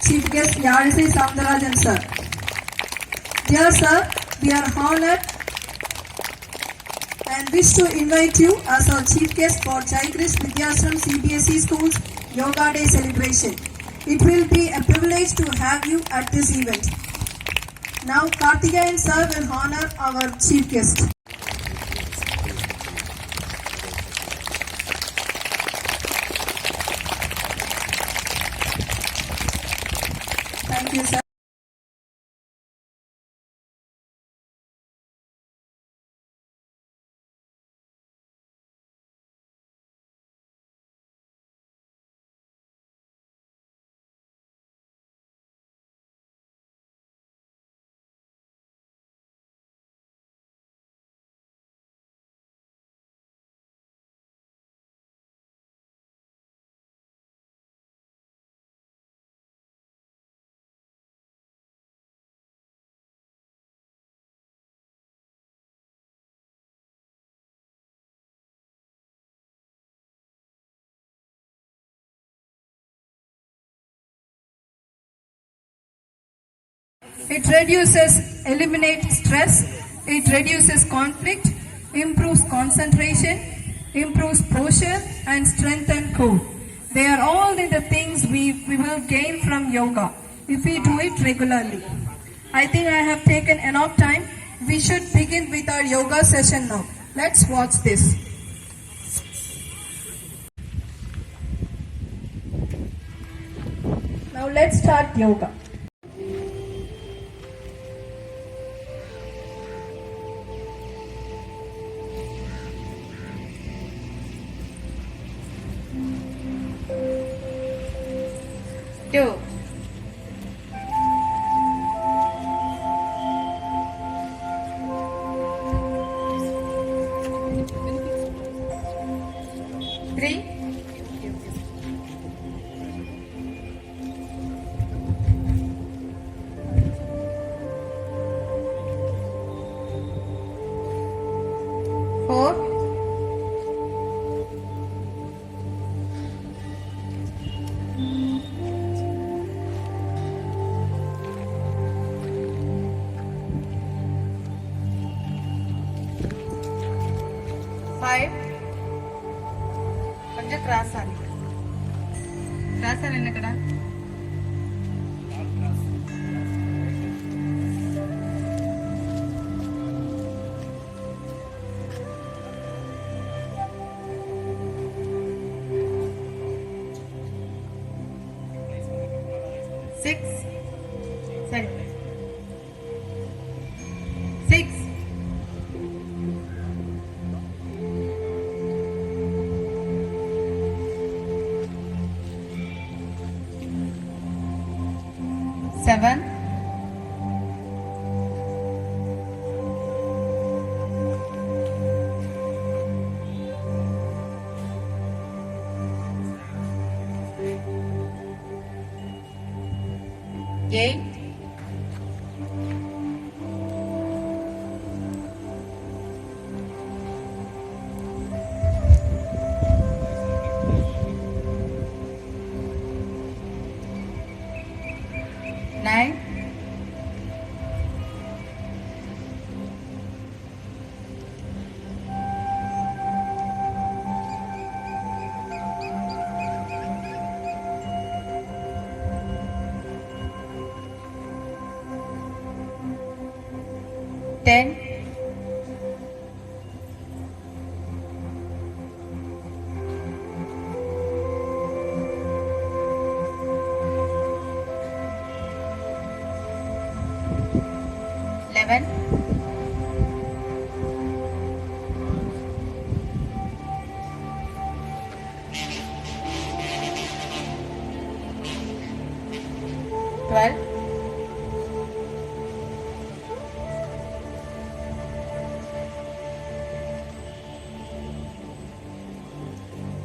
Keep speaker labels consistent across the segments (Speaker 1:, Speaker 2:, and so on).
Speaker 1: Chief Guest Yadisai Soundarajan sir. Dear sir, we are honored and wish to invite you as our chief guest for Jayakrish Vidyaashram CBSE Schools Yoga Day celebration. It will be a privilege to have you at this event. Now Karthikeyan sir will honor our chief guest. Thank you sir. It eliminates stress, it reduces conflict, improves concentration, improves posture and strength and core. They are all the things we will gain from yoga if we do it regularly. I think I have taken enough time. We should begin with our yoga session now. Let's watch this. Now let's start yoga. Two. Three. Four. 5. కొంచెం cross అని ఇక్కడ 6. సరే 6. 7. 8. 9. 10. 11. 12.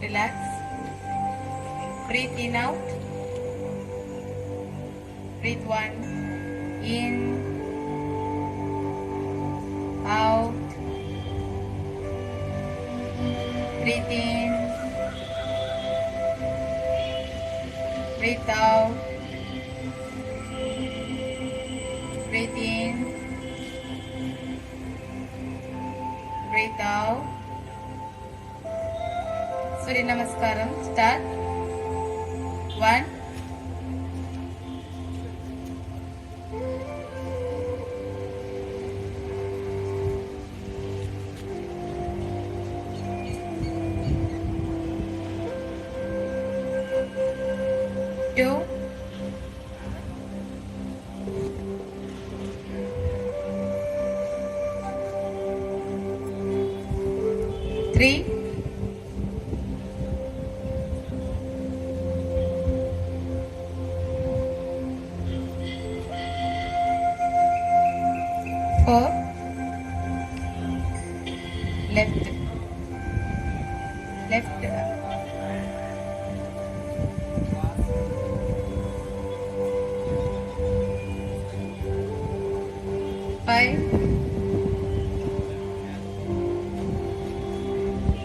Speaker 1: 'Relax. Breathe in, out. Breathe 1 in, out. Breathe in, breathe out.
Speaker 2: Breathe in. Breathe out. Surya Namaskaram. Start. 1. 2. 3. 4. Left. 5.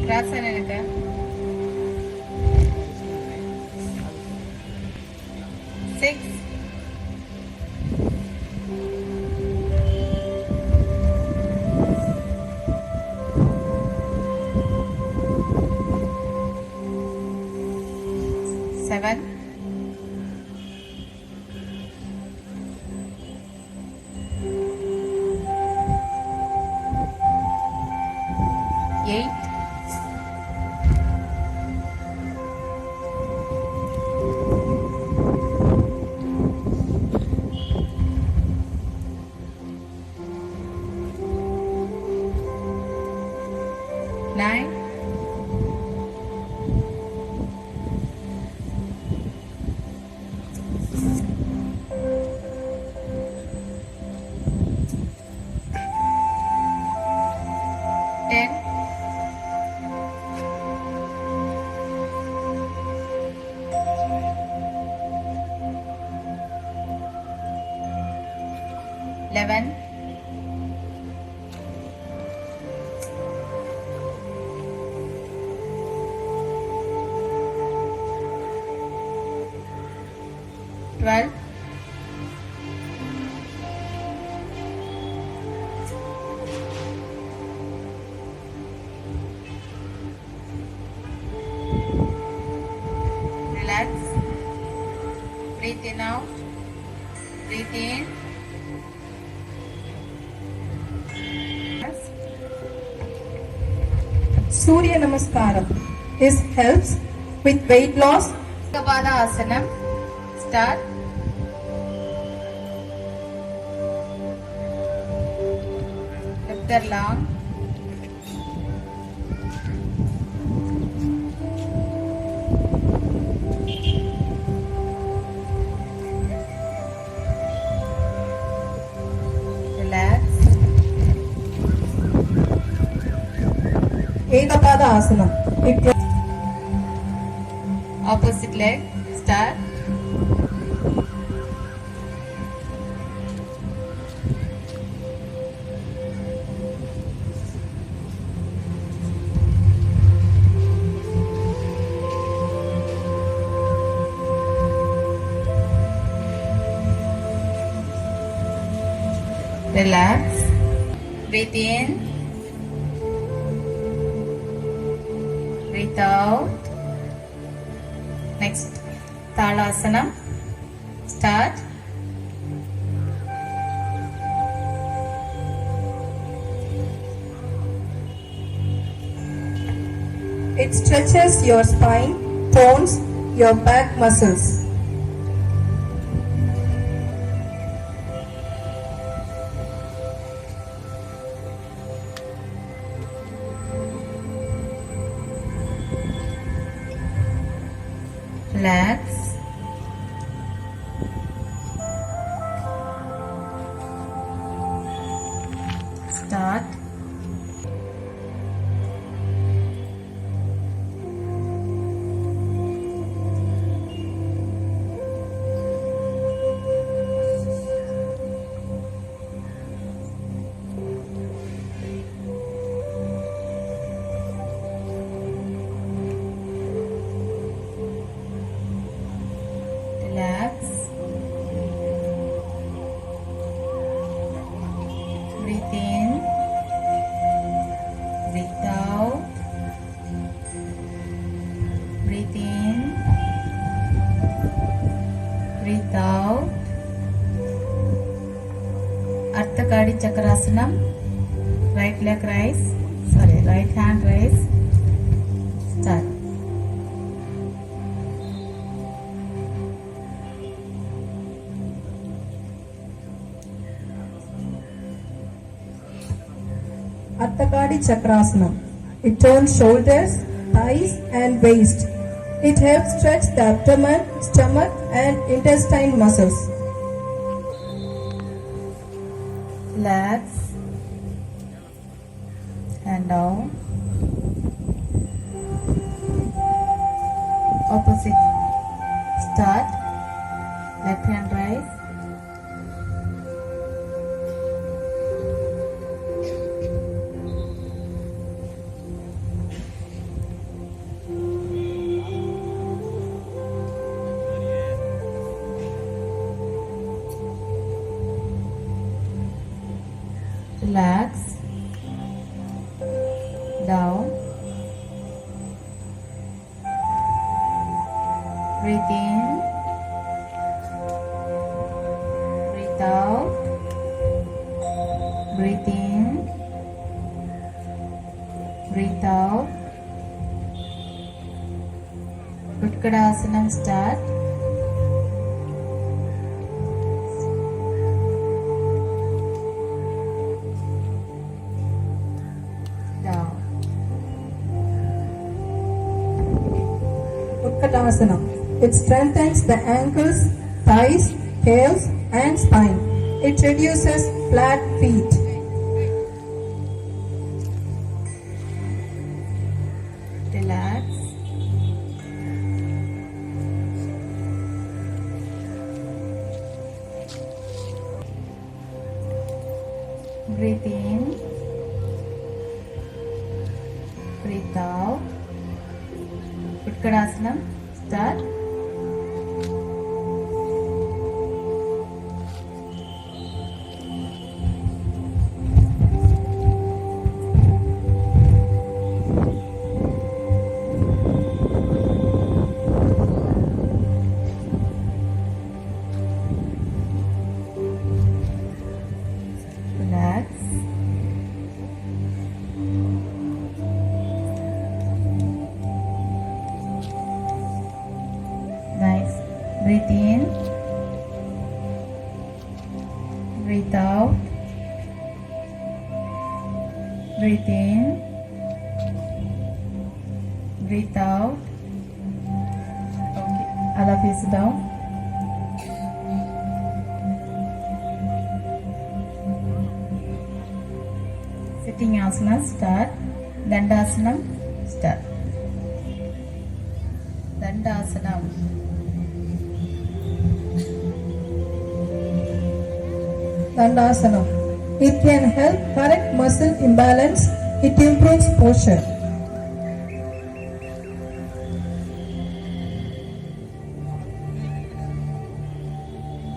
Speaker 2: Cross and 6. 7. 8. 9. 10. 11. 12. 'Relax. Breathe in out. Breathe in.
Speaker 1: Surya Namaskaram. This helps with weight loss.
Speaker 2: Ekapada Asanam. Start. Lift the long. Relax.
Speaker 1: Ekapada Asanam.
Speaker 2: Opposite leg. Start. Relax. Breathe in. Breathe out. Next, Talasana. Start.
Speaker 1: It stretches your spine, tones your back muscles.
Speaker 2: Relax. Start. Relax. breathe out. Ardha Kadi Chakrasanam. Right leg raise. Right hand raise. Start.
Speaker 1: Ardhakadi Chakrasana. It turns shoulders, thighs and waist. It helps stretch the abdomen, stomach and intestine muscles.
Speaker 2: Relax. And down. Opposite. Start. Left hand rise. Relax. Down. Breathe in. Breathe out. Breathe in. Breathe out. Utkadasanam start. Down.
Speaker 1: Utkatasana. It strengthens the ankles, thighs, calves and spine. It reduces flat feet.
Speaker 2: Relax. Breathe in. Breathe out. Utkadasanam start. Relax. Nice. Breathe in. Breathe out. Breathe in. Breathe out. Okay. Ala face down. Sitting asana start. Dandasanam start. Dandasanam.
Speaker 1: Dandasana. It can help correct muscle imbalance. It improves posture.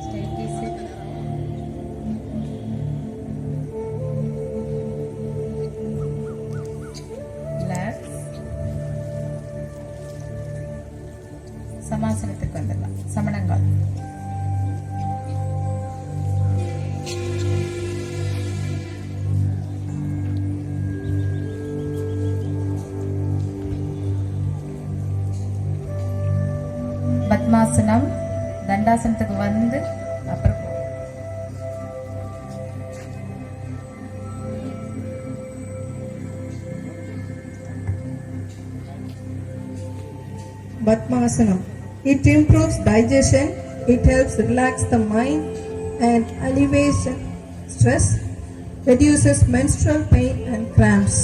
Speaker 2: Steady sit. Relax. சமாசனத்துக்கு வந்துடலாம். சமணங்கால். பத்மாசனம். தண்டாசனத்துக்கு வந்து அப்புறம்
Speaker 1: Padmasana. It improves digestion. It helps relax the mind and alleviates stress. Reduces menstrual pain and cramps.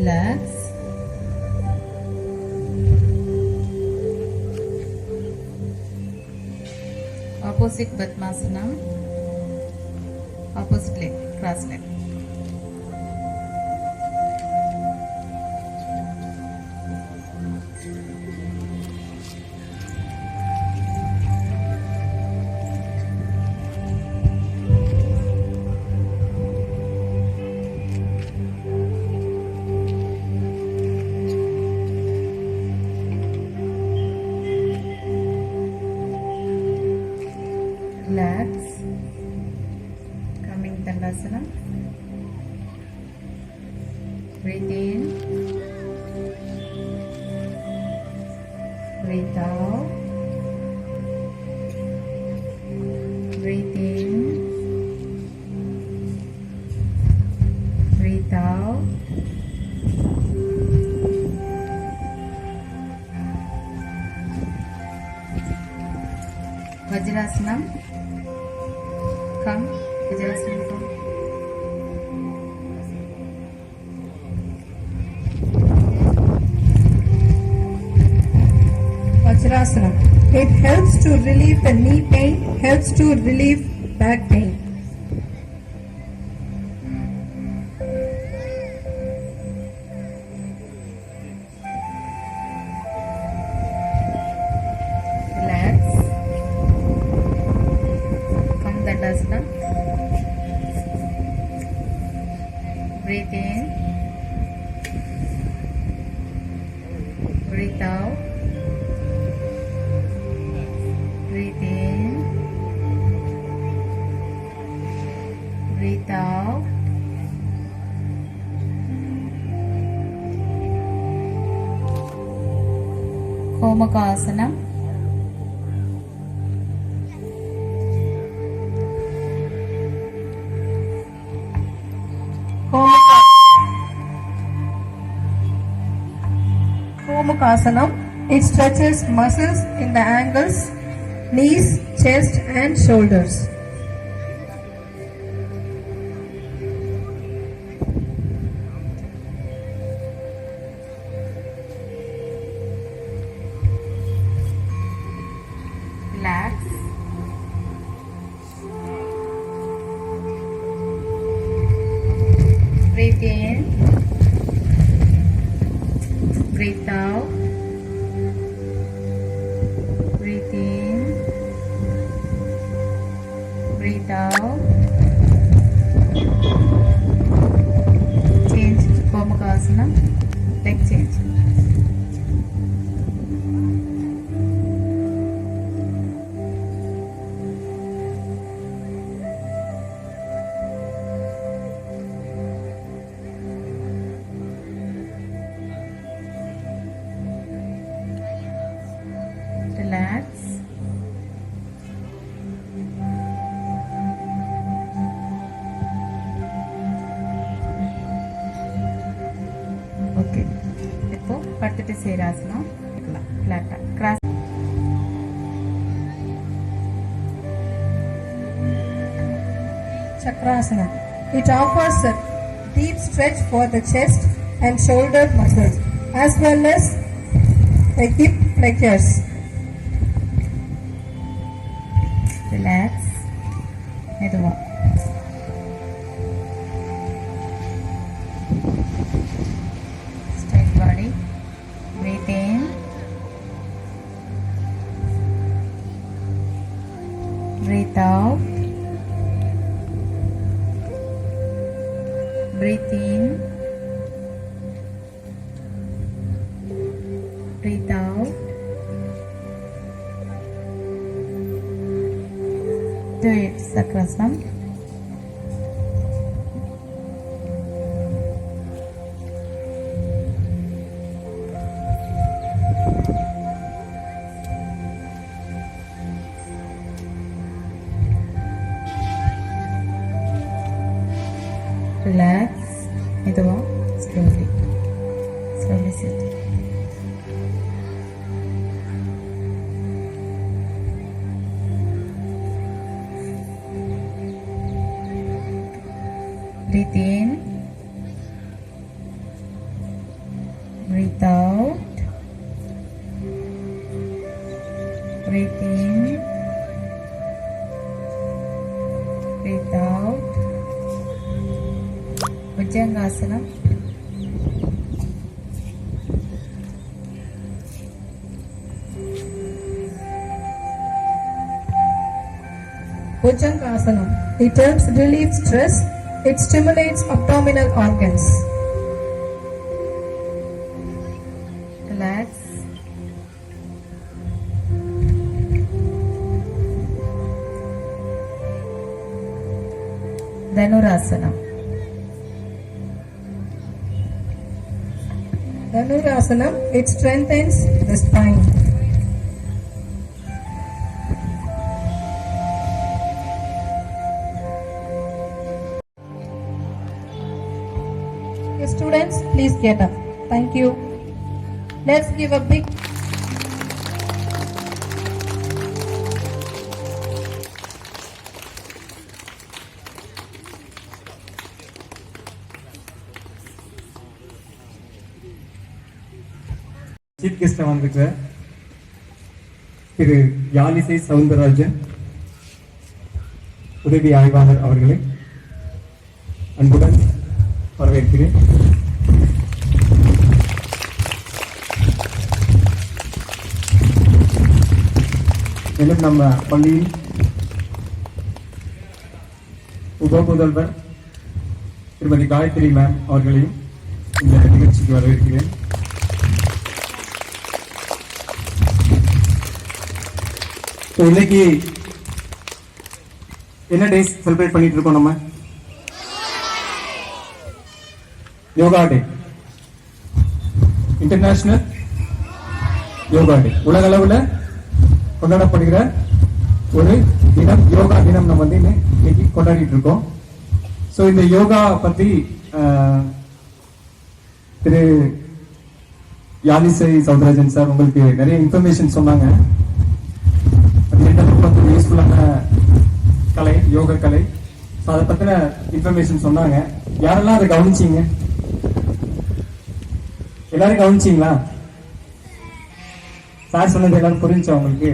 Speaker 2: relax. Opposite Padmasanam, opposite leg, cross leg. Relax. Coming Dandasana. Breathe in. Breathe out. Breathe in. Breathe out. Vajrasanam. Come, Vajrasanam, come.
Speaker 1: Vajrasanam. It helps to relieve the knee pain, helps to relieve back pain.
Speaker 2: Relax. Come Dandasana. Breathe in. Breathe out. Breathe in. Breathe out. Komakasana.
Speaker 1: Komakasana. It stretches muscles in the ankles, knees, chest and shoulders.
Speaker 2: Relax. Breathe in. Breathe out. Breathe in. Breathe out. Change Komakasana. Leg change. Relax. Okay. இப்போ படுத்துட்டு சேராசனம் ஃப்ளாட்டா cross.
Speaker 1: Chakrasana. It offers a deep stretch for the chest and shoulder muscles as well as the hip flexors.
Speaker 2: Relax. மெதுவா. Straight body. Breathe in. Breathe out. Breathe in. Breathe out. Do it, Chakrasana. Relax. மெதுவா. Slowly. Slowly sit. Breathe in. Breathe out. Breathe in. Breathe out. Bhujangasana.
Speaker 1: Bhujangasana. It helps relieve stress. It stimulates abdominal organs.
Speaker 2: Relax. Dhanurasana.
Speaker 1: Dhanurasanam, it strengthens the spine. Okay, students, please get up. Thank you. Let's give a big
Speaker 3: chief கெஸ்டா வந்திருக்கிற திரு யாழிசை சவுந்தரராஜன் உதவி ஆய்வாளர் அவர்களை அன்புடன் வரவேற்கிறேன். மேலும் நம்ம பள்ளியில் உப முதல்வர் திருமதி காயத்ரி மேம் அவர்களையும் இந்த நிகழ்ச்சிக்கு வரவேற்கிறேன். இன்னைக்கு என்ன டேஸ் செலிப்ரேட் பண்ணிட்டு இருக்கோம்? நம்ம யோகா டே, இன்டர்நேஷனல் யோகா டே, உலக அளவுல கொண்டாடப்படுகிற ஒரு தினம், யோகா தினம் நம்ம வந்து இன்னைக்கு கொண்டாடிட்டு இருக்கோம். சோ இந்த யோகா பத்தி திரு யாழிசை சவுந்தரராஜன் சார் உங்களுக்கு நிறைய இன்ஃபர்மேஷன் சொன்னாங்க. யூஸ்ஃபுல்லான கலை, யோக கலை, அதை பத்தின இன்ஃபர்மேஷன் சொன்னாங்க. யாரெல்லாம் அதை கவனிச்சீங்க? எல்லாரும் கவனிச்சீங்களா? சார் சொன்னது எல்லாரும் புரிஞ்சா உங்களுக்கு?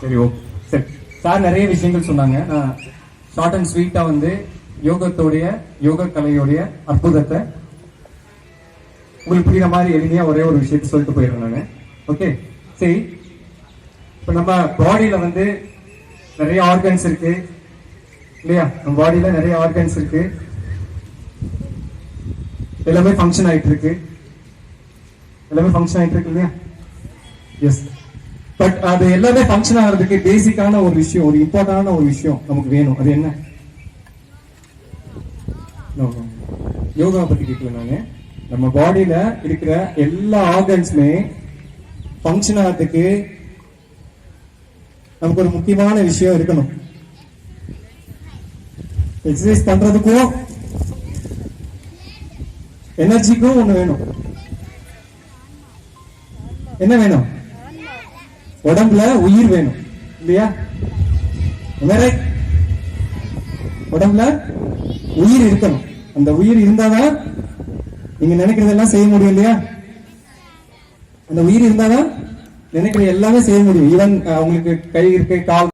Speaker 3: சரி, ஓகே, சரி. சார் நிறைய விஷயங்கள் சொன்னாங்க. நான் ஷார்ட் அண்ட் ஸ்வீட்டா வந்து யோகத்தோடைய, யோக கலையோடைய அற்புதத்தை உங்களுக்கு புரியுற மாதிரி எளிமையா ஒரே ஒரு விஷயத்த சொல்லிட்டு போயிடுறேன் நானு. ஓகே, சரி. இப்ப நம்ம பாடியில வந்து நிறைய ஆர்கன்ஸ் இருக்கு இல்லையா? நம்ம பாடியில நிறைய ஆர்கன்ஸ் இருக்கு, எல்லாமே ஃபங்க்ஷன் ஆயிட்டு இருக்கு, இல்லையா? எஸ். பட் அது எல்லாமே ஃபங்க்ஷன் ஆகிறதுக்கு பேசிக்கான ஒரு விஷயம், ஒரு இம்பார்ட்டன்டான ஒரு விஷயம் நமக்கு வேணும். அது என்ன? யோகா பத்தி கேட்கல நானு. நம்ம பாடியில இருக்கிற எல்லா ஆர்கன்ஸுமே ஃபங்க்ஷன் ஆகிறதுக்கு நமக்கு ஒரு முக்கியமான விஷயம் இருக்கணும். எக்ஸசைஸ் பண்றதுக்கும் எனர்ஜிக்கும் ஒண்ணு வேணும். என்ன வேணும்? உடம்புல உயிர் வேணும் இல்லையா? உடம்புல உயிர் இருக்கணும். அந்த உயிர் இருந்தாதான் நீங்க நினைக்கிறதெல்லாம் செய்ய முடியும் இல்லையா? அந்த உயிர் இருந்தாதான் நினைக்கிற எல்லாமே செய்ய முடியும். ஈவன் உங்களுக்கு கை இருக்கு, கால்